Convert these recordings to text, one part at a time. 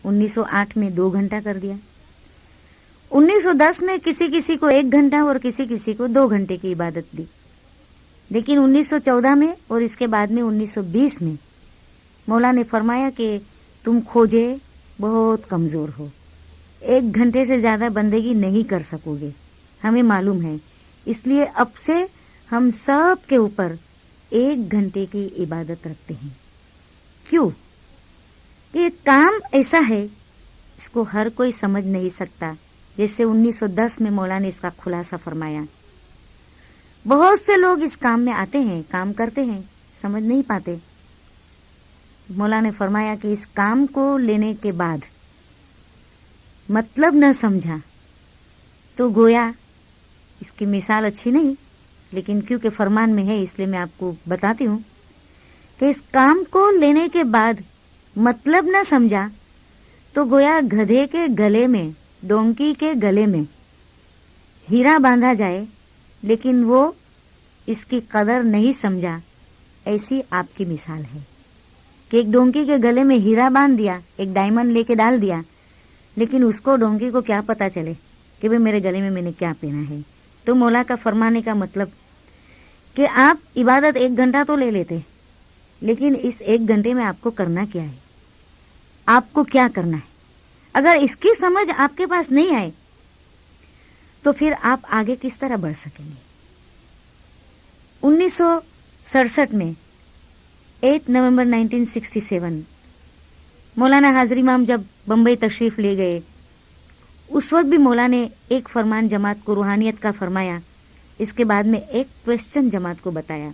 1908 में 2 घंटा कर दिया। 1910 में किसी किसी को 1 घंटा और किसी किसी को 2 घंटे की इबादत दी। लेकिन 1914 में और इसके बाद में 1920 में मौला ने फरमाया कि तुम खोजे बहुत कमज़ोर हो, 1 घंटे से ज़्यादा बंदगी नहीं कर सकोगे, हमें मालूम है। इसलिए अब से हम सब के ऊपर 1 घंटे की इबादत रखते हैं। क्यों? ये काम ऐसा है, इसको हर कोई समझ नहीं सकता। जैसे 1910 में मौला ने इसका खुलासा फरमाया। बहुत से लोग इस काम में आते हैं, काम करते हैं, समझ नहीं पाते। मौला ने फरमाया कि इस काम को लेने के बाद मतलब न समझा तो गोया, इसकी मिसाल अच्छी नहीं लेकिन क्योंकि फरमान में है इसलिए मैं आपको बताती हूँ कि इस काम को लेने के बाद मतलब न समझा तो गोया गधे के गले में, डोंकी के गले में हीरा बांधा जाए लेकिन वो इसकी कदर नहीं समझा, ऐसी आपकी मिसाल है कि एक डोंकी के गले में हीरा बांध दिया, एक डायमंड लेके डाल दिया, लेकिन उसको डोंकी को क्या पता चले कि भाई मेरे गले में मैंने क्या पहना है। तो मौला का फरमाने का मतलब कि आप इबादत 1 घंटा तो ले लेते, लेकिन इस 1 घंटे में आपको करना क्या है, आपको क्या करना है। अगर इसकी समझ आपके पास नहीं आए तो फिर आप आगे किस तरह बढ़ सकेंगे। 1967 में 8 नवंबर 1967 मौलाना हाजिर इमाम जब बम्बई तशरीफ ले गए, उस वक्त भी मौला ने एक फरमान जमात को रूहानियत का फरमाया। इसके बाद में एक क्वेश्चन जमात को बताया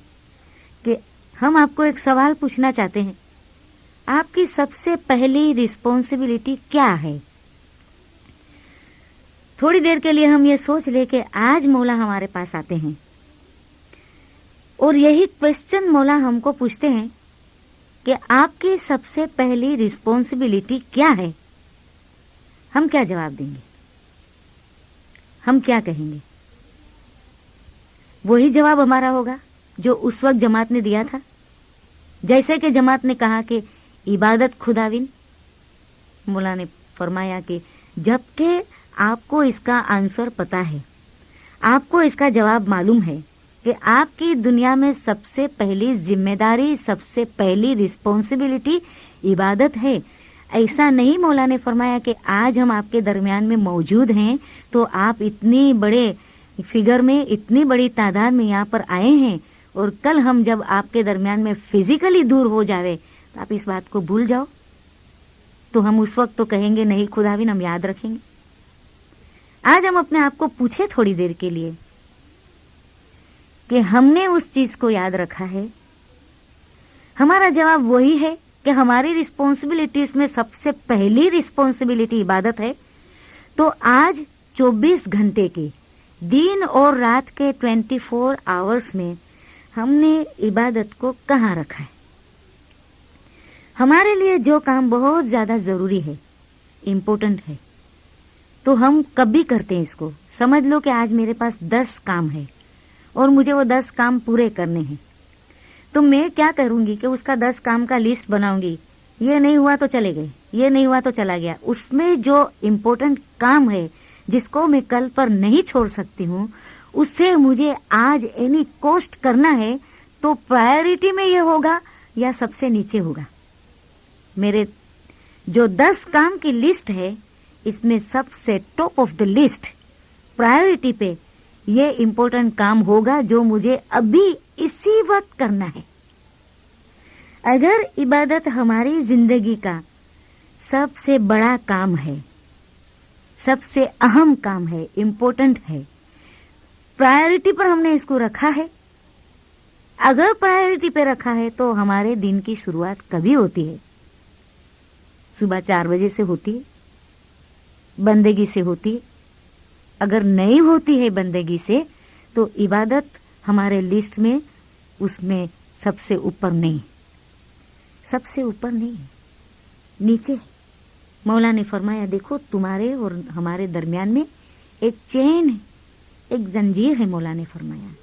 कि हम आपको एक सवाल पूछना चाहते हैं, आपकी सबसे पहली रिस्पॉन्सिबिलिटी क्या है। थोड़ी देर के लिए हम ये सोच ले कि आज मौला हमारे पास आते हैं और यही क्वेश्चन मौला हमको पूछते हैं कि आपकी सबसे पहली रिस्पॉन्सिबिलिटी क्या है। हम क्या जवाब देंगे, हम क्या कहेंगे। वही जवाब हमारा होगा जो उस वक्त जमात ने दिया था। जैसे कि जमात ने कहा कि इबादत खुदाविन, मौला ने फरमाया कि जबकि आपको इसका आंसर पता है, आपको इसका जवाब मालूम है कि आपकी दुनिया में सबसे पहली जिम्मेदारी, सबसे पहली रिस्पॉन्सिबिलिटी इबादत है। ऐसा नहीं मौला ने फरमाया कि आज हम आपके दरमियान में मौजूद हैं तो आप इतनी बड़े फिगर में, इतनी बड़ी तादाद में यहाँ पर आए हैं और कल हम जब आपके दरमियान में फिजिकली दूर हो जावे तो आप इस बात को भूल जाओ। तो हम उस वक्त तो कहेंगे नहीं खुदाविन, हम याद रखेंगे। आज हम अपने आप को पूछे थोड़ी देर के लिए कि हमने उस चीज को याद रखा है। हमारा जवाब वही है कि हमारी रिस्पॉन्सिबिलिटीज में सबसे पहली रिस्पॉन्सिबिलिटी इबादत है। तो आज 24 घंटे के दिन और रात के 24 आवर्स में हमने इबादत को कहाँ रखा है। हमारे लिए जो काम बहुत ज्यादा जरूरी है, इम्पोर्टेंट है, तो हम कभी करते हैं इसको। समझ लो कि आज मेरे पास 10 काम है और मुझे वो 10 काम पूरे करने हैं, तो मैं क्या करूंगी कि उसका 10 काम का लिस्ट बनाऊंगी। ये नहीं हुआ तो चले गए, ये नहीं हुआ तो चला गया। उसमें जो इम्पोर्टेंट काम है जिसको मैं कल पर नहीं छोड़ सकती हूँ, उससे मुझे आज एनी कॉस्ट करना है, तो प्रायोरिटी में ये होगा या सबसे नीचे होगा। मेरे जो 10 काम की लिस्ट है, इसमें सबसे top of the list priority पे ये इम्पोर्टेंट काम होगा जो मुझे अभी इसी वक्त करना है। अगर इबादत हमारी जिंदगी का सबसे बड़ा काम है, सबसे अहम काम है, इम्पोर्टेंट है, प्रायोरिटी पर हमने इसको रखा है, अगर प्रायोरिटी पे रखा है तो हमारे दिन की शुरुआत कभी होती है? सुबह 4 बजे से होती है, बंदगी से होती है। अगर नहीं होती है बंदगी से तो इबादत हमारे लिस्ट में उसमें सबसे ऊपर नहीं, सबसे ऊपर नहीं, नीचे। मौला ने फरमाया देखो तुम्हारे और हमारे दरमियान में एक चेन है, एक जंजीर है। मौला ने फरमाया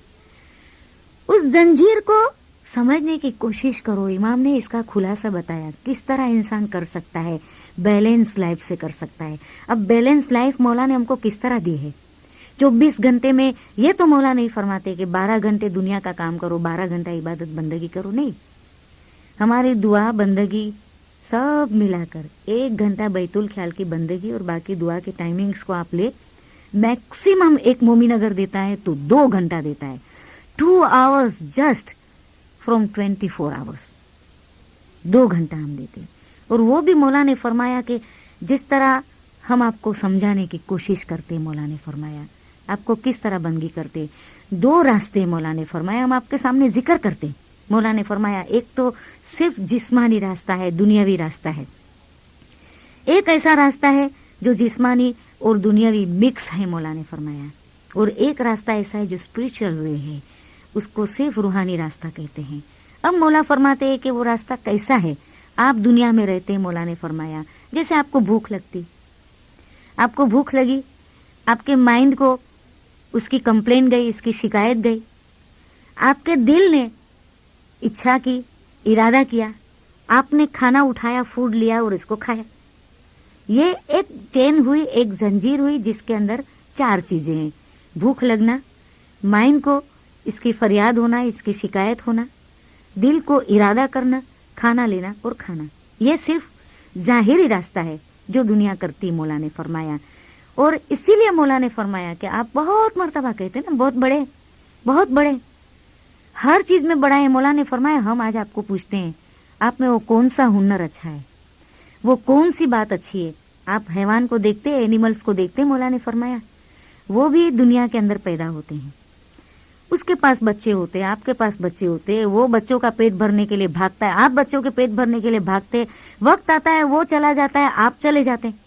उस जंजीर को समझने की कोशिश करो। इमाम ने इसका खुलासा बताया किस तरह इंसान कर सकता है, बैलेंस लाइफ से कर सकता है। अब बैलेंस लाइफ मौला ने हमको किस तरह दी है। 24 घंटे में ये तो मौला नहीं फरमाते कि 12 घंटे दुनिया का काम करो, 12 घंटा इबादत बंदगी करो, नहीं। हमारी दुआ बंदगी सब मिलाकर 1 घंटा बैतुल ख्याल की बंदगी और बाकी दुआ के टाइमिंग्स को आप ले, मैक्सिमम एक मोमिन अगर देता है तो 2 घंटा देता है, 2 आवर्स जस्ट फ्रॉम 24 आवर्स, 2 घंटा हम देते हैं। और वो भी मौला ने फरमाया कि जिस तरह हम आपको समझाने की कोशिश करते, मौला ने फरमाया आपको किस तरह बंदगी करते। 2 रास्ते मौला ने फरमाया हम आपके सामने जिक्र करते। मौला ने फरमाया एक तो सिर्फ जिस्मानी रास्ता है, दुनियावी रास्ता है, एक ऐसा रास्ता है जो जिस्मानी और दुनियावी मिक्स है, मौला ने फरमाया, और एक रास्ता ऐसा है जो स्पिरिचुअल वे है, उसको सिर्फ रूहानी रास्ता कहते हैं। अब मौला फरमाते हैं कि वो रास्ता कैसा है। आप दुनिया में रहते हैं, मौला ने फरमाया जैसे आपको भूख लगती, आपको भूख लगी, आपके माइंड को उसकी कंप्लेन गई, इसकी शिकायत गई, आपके दिल ने इच्छा की, इरादा किया, आपने खाना उठाया, फूड लिया और इसको खाया। ये एक चेन हुई, एक जंजीर हुई जिसके अंदर 4 चीजें हैं। भूख लगना, माइंड को इसकी फरियाद होना, इसकी शिकायत होना, दिल को इरादा करना, खाना लेना और खाना। ये सिर्फ जाहिरी रास्ता है जो दुनिया करती, मौला ने फरमाया। और इसीलिए मौला ने फरमाया कि आप बहुत मर्तबा कहते हैं ना, बहुत बड़े, बहुत बड़े, हर चीज में बड़ा है। मौला ने फरमाया हम आज आपको पूछते हैं आप में वो कौन सा हुनर अच्छा है, वो कौन सी बात अच्छी है। आप हैवान को देखते, एनिमल्स को देखते, मौला ने फरमाया वो भी दुनिया के अंदर पैदा होते हैं, उसके पास बच्चे होते हैं, आपके पास बच्चे होते हैं, वो बच्चों का पेट भरने के लिए भागता है, आप बच्चों के पेट भरने के लिए भागते, वक्त आता है वो चला जाता है, आप चले जाते हैं।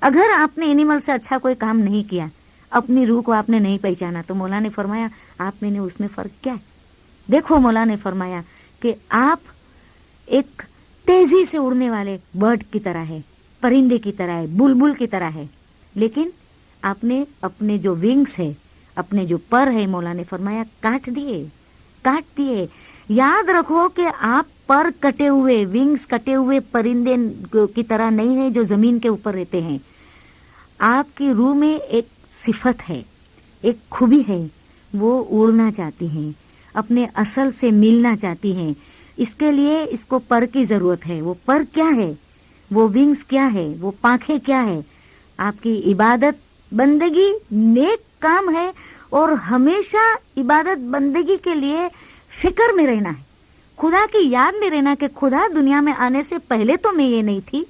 अगर आपने एनिमल से अच्छा कोई काम नहीं किया, अपनी रूह को आपने नहीं पहचाना, तो मौला ने फरमाया आप में ने उसमें फर्क क्या है। देखो मौला ने फरमाया कि आप एक तेजी से उड़ने वाले बर्ड की तरह है, परिंदे की तरह है, बुलबुल की तरह है, लेकिन आपने अपने जो विंग्स है, अपने जो पर है, मौला ने फरमाया काट दिए, काट दिए। याद रखो कि आप पर कटे हुए, विंग्स कटे हुए परिंदे की तरह नहीं है जो जमीन के ऊपर रहते हैं। आपकी रूह में एक सिफत है, एक खूबी है, वो उड़ना चाहती है, अपने असल से मिलना चाहती हैं। इसके लिए इसको पर की जरूरत है। वो पर क्या है, वो विंग्स क्या है, वो पांखें क्या है। आपकी इबादत बंदगी नेक काम है और हमेशा इबादत बंदगी के लिए फिक्र में रहना है, खुदा की याद में रहना कि खुदा दुनिया में आने से पहले तो मैं ये नहीं थी,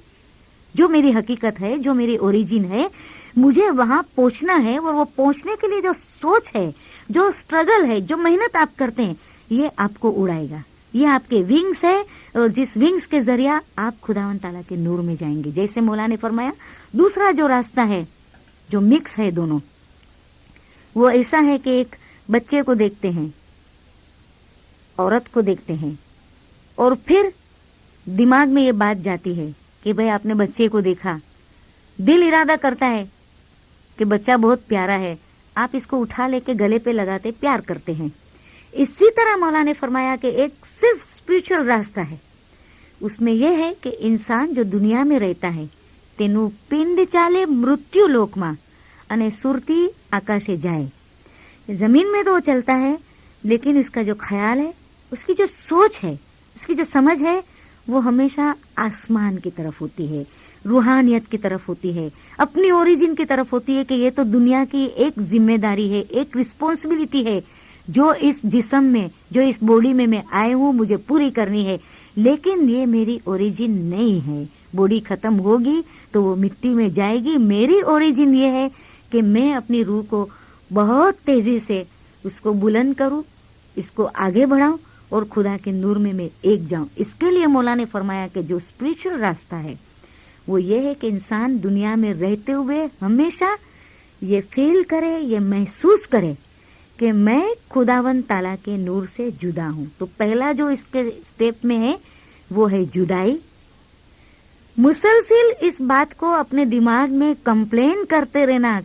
जो मेरी हकीकत है, जो मेरी ओरिजिन है, मुझे वहां पहुंचना है। और वो पहुंचने के लिए जो सोच है, जो स्ट्रगल है, जो मेहनत आप करते हैं, ये आपको उड़ाएगा। ये आपके विंग्स है और जिस विंग्स के जरिया आप खुदावन ताला के नूर में जाएंगे। जैसे मौला ने फरमाया दूसरा जो रास्ता है, जो मिक्स है दोनों, वो ऐसा है कि एक बच्चे को देखते हैं, औरत को देखते हैं, और फिर दिमाग में ये बात जाती है कि भाई आपने बच्चे को देखा, दिल इरादा करता है कि बच्चा बहुत प्यारा है, आप इसको उठा लेके गले पे लगाते प्यार करते हैं। इसी तरह मौला ने फरमाया कि एक सिर्फ स्पिरिचुअल रास्ता है, उसमें यह है कि इंसान जो दुनिया में रहता है, तेनु पिंड चाले मृत्यु लोकमा अने सुरती आकाशे जाए। जमीन में तो वो चलता है, लेकिन उसका जो ख्याल है, उसकी जो सोच है, उसकी जो समझ है, वो हमेशा आसमान की तरफ होती है, रूहानियत की तरफ होती है, अपनी ओरिजिन की तरफ होती है कि ये तो दुनिया की एक जिम्मेदारी है, एक रिस्पॉन्सिबिलिटी है जो इस जिस्म में, जो इस बॉडी में मैं आए हूँ, मुझे पूरी करनी है। लेकिन ये मेरी ओरिजिन नहीं है, बॉडी खत्म होगी तो वो मिट्टी में जाएगी। मेरी ओरिजिन ये है कि मैं अपनी रूह को बहुत तेजी से उसको बुलंद करूं, इसको आगे बढ़ाऊं और खुदा के नूर में मैं एक जाऊं। इसके लिए मौला ने फरमाया कि जो स्पिरिचुअल रास्ता है वो ये है कि इंसान दुनिया में रहते हुए हमेशा ये फील करे, ये महसूस करे कि मैं खुदावन ताला के नूर से जुदा हूं। तो पहला जो इसके स्टेप में है वो है जुदाई। मुसलसिल इस बात को अपने दिमाग में कंप्लेन करते रहना